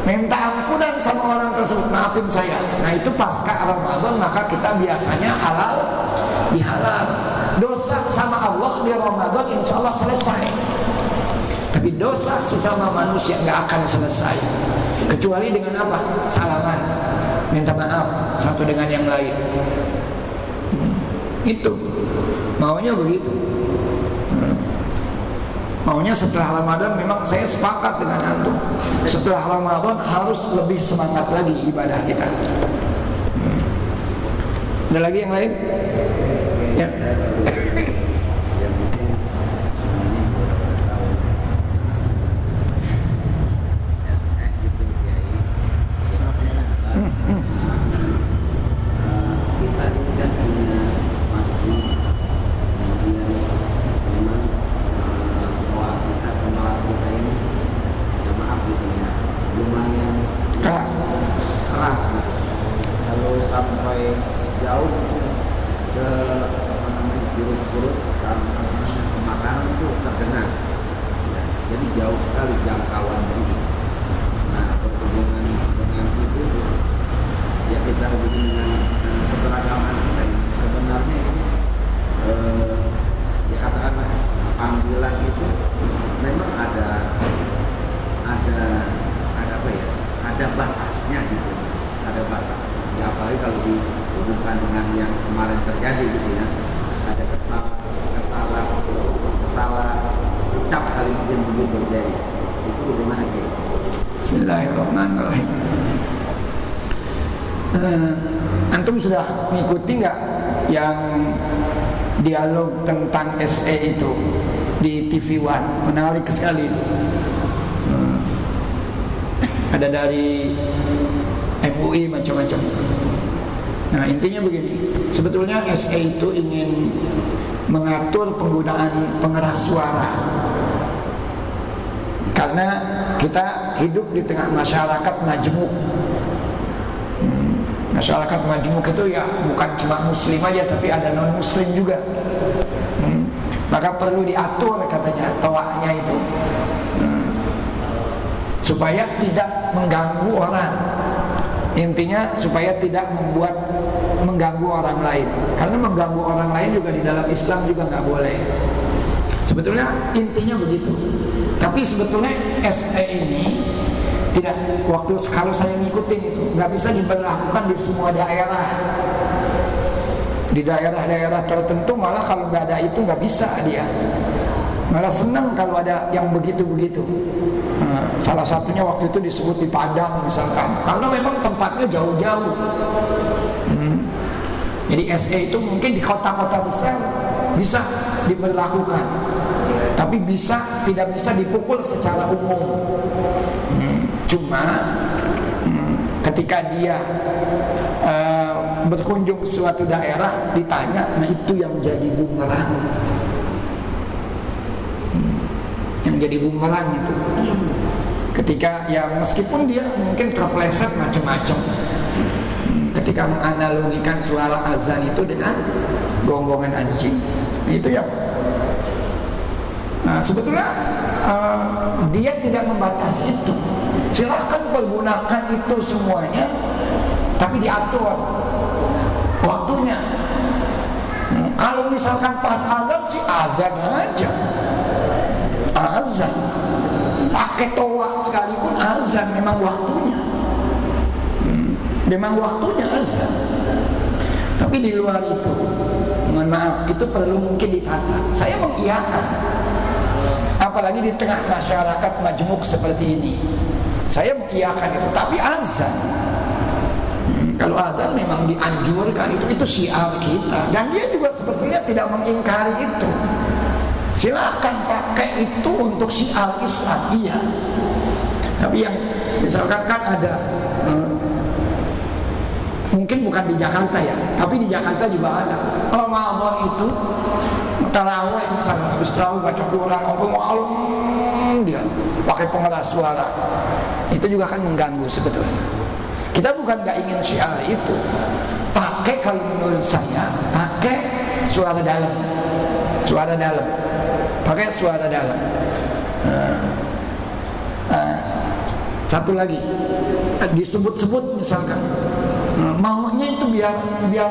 Speaker 1: minta ampunan sama orang tersebut, maafin saya. Nah itu pasca Ramadan, maka kita biasanya halal bihalal. Dosa sama Allah di Ramadan insya Allah selesai. Tapi dosa sesama manusia nggak akan selesai, kecuali dengan apa? Salaman, minta maaf satu dengan yang lain. Itu maunya begitu. Maunya setelah Ramadan, memang saya sepakat dengan antum, setelah Ramadan harus lebih semangat lagi ibadah kita. Ada lagi yang lain? Ya. Bismillahirrahmanirrahim. Antum sudah ngikuti nggak yang dialog tentang SE itu di TV One? Menarik sekali itu. Ada dari MUI macam-macam. Nah intinya begini, sebetulnya SE itu ingin mengatur penggunaan pengeras suara. Karena kita hidup di tengah masyarakat majmuk. Masyarakat majmuk itu ya bukan cuma muslim aja, tapi ada non muslim juga. Maka perlu diatur katanya tawaknya itu, supaya tidak mengganggu orang. Intinya supaya tidak mengganggu orang lain. Karena mengganggu orang lain juga di dalam Islam juga nggak boleh. Sebetulnya intinya begitu. Tapi sebetulnya SE ini tidak, kalau saya ngikutin itu nggak bisa diberlakukan di semua daerah. Di daerah-daerah tertentu malah kalau nggak ada itu nggak bisa dia. Malah senang kalau ada yang begitu-begitu. Salah satunya waktu itu disebut di Padang misalkan, karena memang tempatnya jauh-jauh. Jadi SE itu mungkin di kota-kota besar bisa diberlakukan. Tapi tidak bisa dipukul secara umum. Cuma ketika dia berkunjung ke suatu daerah ditanya, nah itu yang jadi bumerang. Yang jadi bumerang itu ketika ya meskipun dia mungkin terpleset macam-macam, ketika menganalogikan suara azan itu dengan gonggongan anjing, itu ya. Nah, sebetulnya dia tidak membatasi itu. Silahkan pergunakan itu semuanya, tapi diatur waktunya. Kalau misalkan pas azan sih azan aja, azan. Pakai toa sekalipun azan, memang waktunya. Memang waktunya azan. Tapi di luar itu, mohon maaf, itu perlu mungkin ditata. Saya mengiyakan, apalagi di tengah masyarakat majmuk seperti ini. Saya mengiyakan itu, tapi azan. Kalau azan memang dianjurkan, itu syiar kita. Dan dia juga sebetulnya tidak mengingkari itu. Silakan pakai itu untuk syiar Islam, iya. Tapi yang misalkan kan ada, mungkin bukan di Jakarta ya, tapi di Jakarta juga ada. Ramadan itu tarawih, misalnya habis tarawih baca Quran, malam dia pakai pengeras suara. Itu juga kan mengganggu sebetulnya. Kita bukan gak ingin syiar itu. Pakai, kalau menurut saya, pakai suara dalam. Suara dalam. Pakai suara dalam. Satu lagi, disebut-sebut misalkan, maunya itu biar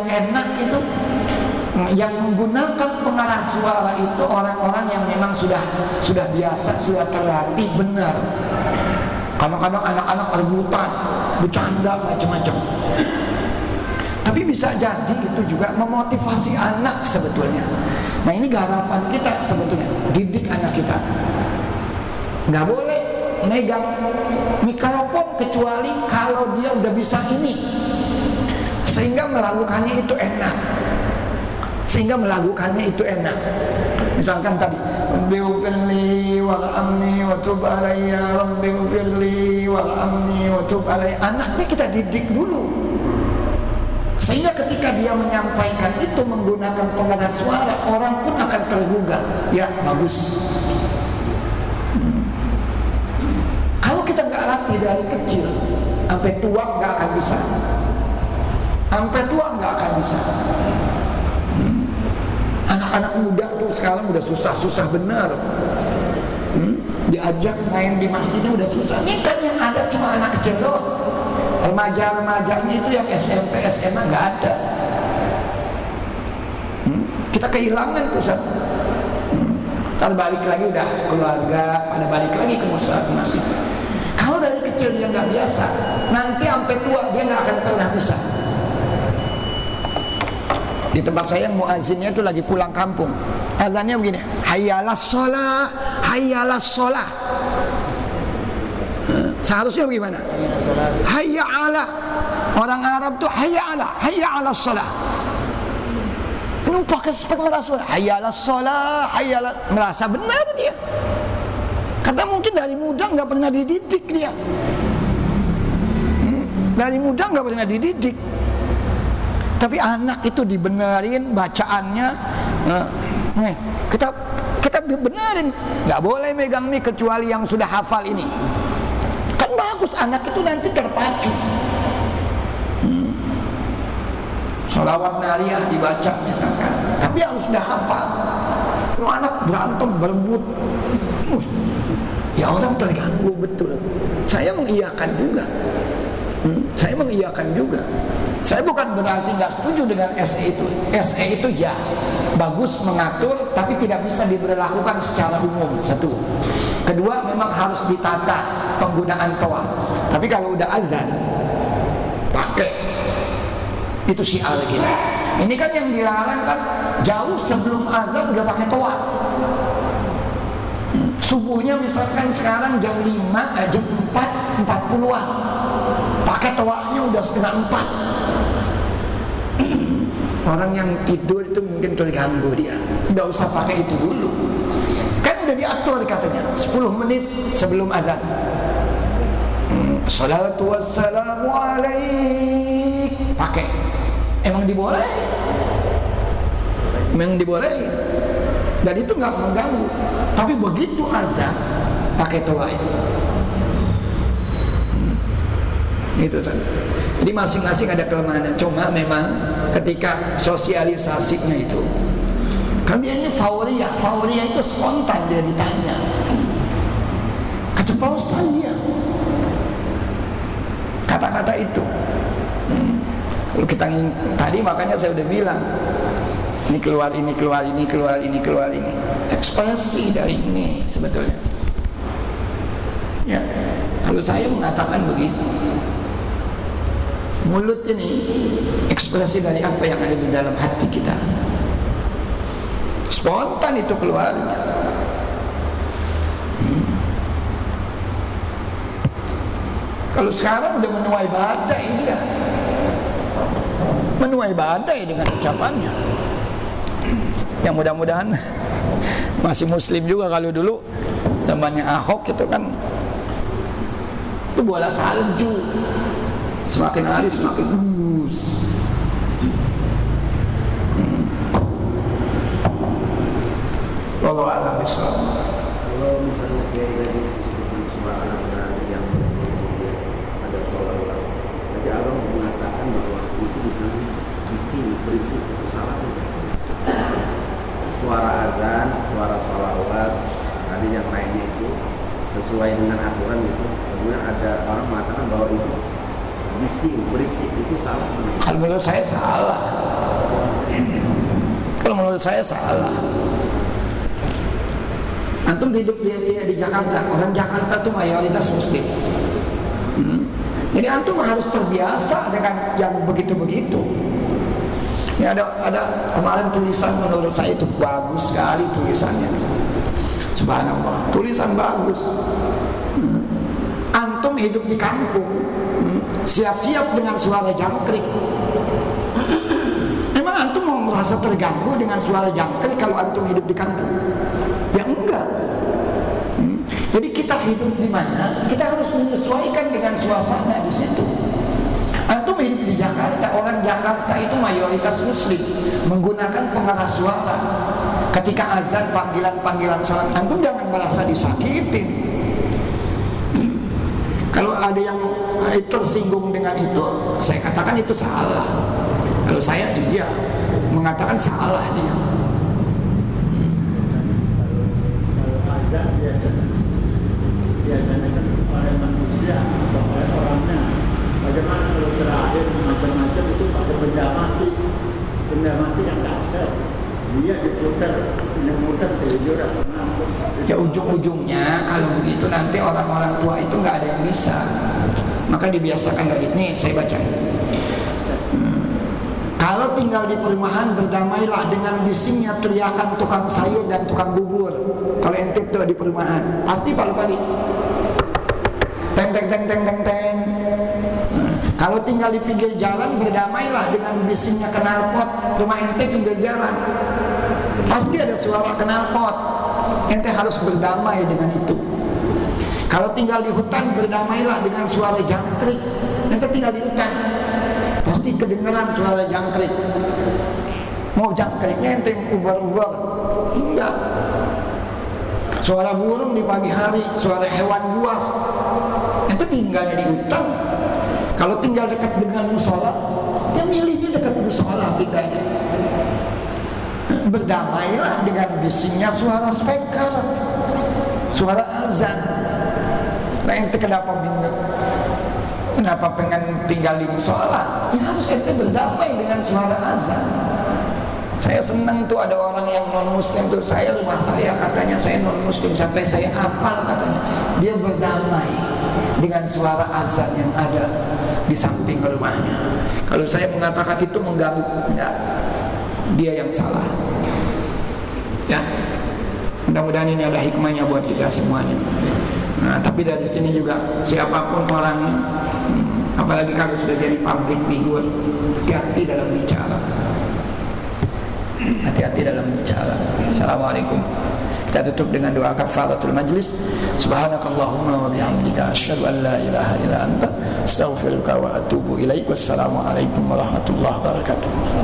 Speaker 1: enak itu. Yang menggunakan pengeras suara itu orang-orang yang memang sudah biasa, sudah terlatih benar. Kadang-kadang anak-anak rebutan, bercanda macam-macam. Tapi bisa jadi itu juga memotivasi anak sebetulnya. Nah, ini garapan kita sebetulnya, didik anak kita. Nggak boleh megang mikrofon kecuali kalau dia udah bisa ini, sehingga melakukannya itu enak. Misalkan tadi, Rabbighfirli warhamni wa tub alayya, Rabbighfirli warhamni wa tub alayya. Anaknya kita didik dulu, sehingga ketika dia menyampaikan itu menggunakan pengeras suara, orang pun akan tergugah. Ya, bagus. Kalau kita nggak latih dari kecil, sampai tua nggak akan bisa. Anak-anak muda tuh sekarang udah susah bener. Diajak main di masjidnya udah susah. Ini kan yang ada cuma anak kecil doang. Remaja-remajanya itu yang SMP, SMA nggak ada. Kita kehilangan tuh, Ustaz. Kalau balik lagi udah keluarga, pada balik lagi ke masjid. Kalau dari kecil dia nggak biasa, nanti sampai tua dia nggak akan pernah bisa. Di tempat saya muazzinnya itu lagi pulang kampung, azannya begini, hayyalas shalah, hayyalas shalah. Seharusnya bagaimana? Hayya ala. Orang Arab tuh hayya ala shalah. Ini pakai pengeras suara, hayya ala shalah, hayya ala, merasa benar dia. Karena mungkin dari muda nggak pernah dididik dia. Dari muda nggak pernah dididik. Tapi anak itu dibenerin bacaannya. Nih, kita benerin, nggak boleh megang mie kecuali yang sudah hafal ini. Kan bagus, anak itu nanti terpacu. Sholawat nariyah dibaca misalkan, tapi harus sudah hafal. Lu anak berantem, berebut, ya orang terganggu betul. Saya mengiyakan juga. Saya bukan berarti nggak setuju dengan SE itu. SE itu ya bagus mengatur, tapi tidak bisa diberlakukan secara umum. Satu. Kedua, memang harus ditata penggunaan toa. Tapi kalau udah azan, pakai. Itu syiar kita. Ini kan yang dilarang kan jauh sebelum azan udah pakai toa. Subuhnya misalkan sekarang jam 5, jam 4:40-an. Pakai toanya udah 3:30. Orang yang tidur itu mungkin terganggu dia. Nggak usah pakai itu dulu. Kan udah diatur katanya 10 menit sebelum azan. Salatu wassalamu alaik. Pakai. Emang dibolehin. Dan itu nggak mengganggu. Tapi begitu azan pakai toa itu. Gitu kan. Jadi masing-masing ada kelemahannya. Cuma memang ketika sosialisasinya itu, kan dia ini fauriyah itu spontan, dia ditanya, keceplosan dia kata-kata itu. Kalau kita tadi makanya saya udah bilang, ini keluar ini, ekspresi dari ini sebetulnya. Ya, kalau saya mengatakan begitu. Mulut ini ekspresi dari apa yang ada di dalam hati kita. Spontan itu keluarnya. Kalau sekarang udah menuai badai dia. Menuai badai dengan ucapannya. Yang mudah-mudahan masih muslim juga. Kalau dulu zamannya Ahok itu kan itu bola salju. Semakin hari semakin bagus. Wallahu a'lam bishawab.
Speaker 3: Kalau misalnya kiai tadi disebutkan suara azan yang ada suara ulang, jadi abang mengatakan bahwa itu misalnya berisi itu salah. Suara azan, suara sholawat, tadi yang lainnya itu sesuai dengan aturan itu. Kemudian ada orang mengatakan bahwa itu berisi itu salah.
Speaker 1: Kalau menurut saya salah. Antum hidup di Jakarta, orang Jakarta tuh mayoritas muslim. Jadi antum harus terbiasa dengan yang begitu-begitu. Ya ada kemarin tulisan menurut saya itu bagus sekali tulisannya. Subhanallah, tulisan bagus. Antum hidup di kampung, siap-siap dengan suara jangkrik. Memang antum mau merasa terganggu dengan suara jangkrik kalau antum hidup di kampung? Ya enggak. Jadi kita hidup di mana, kita harus menyesuaikan dengan suasana di situ. Antum hidup di Jakarta, orang Jakarta itu mayoritas muslim, menggunakan pengeras suara. Ketika azan panggilan salat, antum jangan merasa disakitin. Kalau ada yang tersinggung dengan itu, saya katakan itu salah. Kalau saya iya mengatakan salah dia.
Speaker 2: Kalau azan biasanya kan oleh manusia atau oleh orangnya. Bagaimana kalau terakhir macam-macam itu pakai benda mati yang dahsyat. Dia diputar telur atau ngampus.
Speaker 1: Ya ujung-ujungnya kalau begitu nanti orang-orang tua itu nggak ada yang bisa. Maka dibiasakan dari ini saya baca. Kalau tinggal di perumahan berdamailah dengan bisingnya teriakan tukang sayur dan tukang bubur. Kalau ente tuh di perumahan pasti pagi-pagi teng teng teng teng teng teng. Kalau tinggal di pinggir jalan berdamailah dengan bisingnya knalpot. Rumah ente pinggir jalan pasti ada suara knalpot. Ente harus berdamai dengan itu. Kalau tinggal di hutan berdamailah dengan suara jangkrik. Ente tinggal di hutan pasti kedengeran suara jangkrik. Mau jangkriknya ente ubar-ubar? Enggak. Suara burung di pagi hari, suara hewan buas. Ente tinggalnya di hutan. Kalau tinggal dekat dengan musola, dia milihnya dekat musola pindahnya. Berdamailah dengan bisingnya suara speaker, suara azan. Nah ente kenapa bingung? Kenapa pengen tinggal di musola? Ya harus ente berdamai dengan suara azan. Saya senang tuh ada orang yang non muslim tuh. Rumah saya katanya saya non muslim sampai saya hafal katanya. Dia berdamai dengan suara azan yang ada di samping rumahnya. Kalau saya mengatakan itu mengganggu, enggak. Dia yang salah. Ya. Mudah-mudahan ini ada hikmahnya buat kita semuanya. Nah, tapi dari sini juga siapapun orang, apalagi kalau sudah jadi public figure, hati-hati dalam bicara. Hati-hati dalam bicara. Assalamualaikum. Kita tutup dengan doa kafaratul majlis. Subhanakallahumma wa bihamdika asyhadu an la ilaha illa anta astaghfiruka wa atubu ilaik. Wassalamualaikum warahmatullahi wabarakatuh.